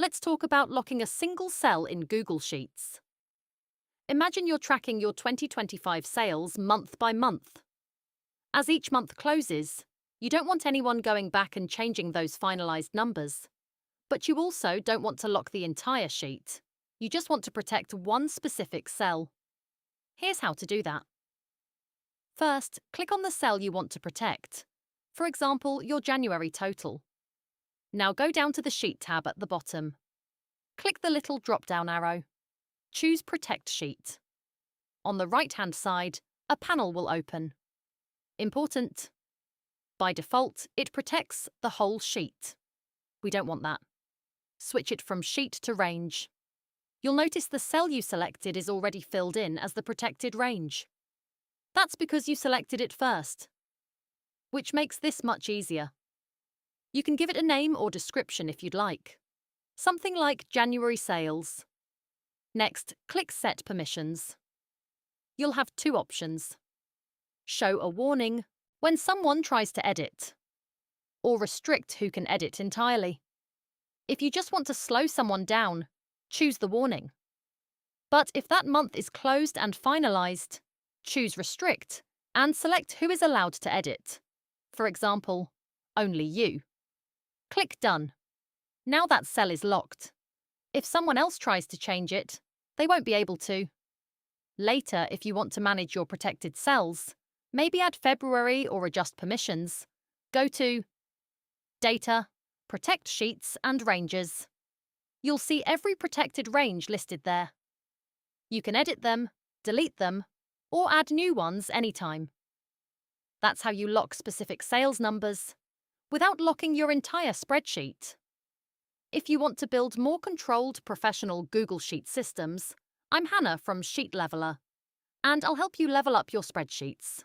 Let's talk about locking a single cell in Google Sheets. Imagine you're tracking your 2025 sales month by month. As each month closes, you don't want anyone going back and changing those finalized numbers. But you also don't want to lock the entire sheet. You just want to protect one specific cell. Here's how to do that. First, click on the cell you want to protect. For example, your January total. Now go down to the Sheet tab at the bottom. Click the little drop-down arrow. Choose Protect Sheet. On the right-hand side, a panel will open. Important. By default, it protects the whole sheet. We don't want that. Switch it from Sheet to Range. You'll notice the cell you selected is already filled in as the protected range. That's because you selected it first, which makes this much easier. You can give it a name or description if you'd like. Something like January sales. Next, click Set Permissions. You'll have two options. Show a warning when someone tries to edit, or restrict who can edit entirely. If you just want to slow someone down, choose the warning. But if that month is closed and finalized, choose Restrict and select who is allowed to edit. For example, only you. Click Done. Now that cell is locked. If someone else tries to change it, they won't be able to. Later, if you want to manage your protected cells, maybe add February or adjust permissions, go to Data, Protect Sheets and Ranges. You'll see every protected range listed there. You can edit them, delete them, or add new ones anytime. That's how you lock specific sales numbers, without locking your entire spreadsheet. If you want to build more controlled professional Google Sheet systems, I'm Hannah from Sheet Leveler, and I'll help you level up your spreadsheets.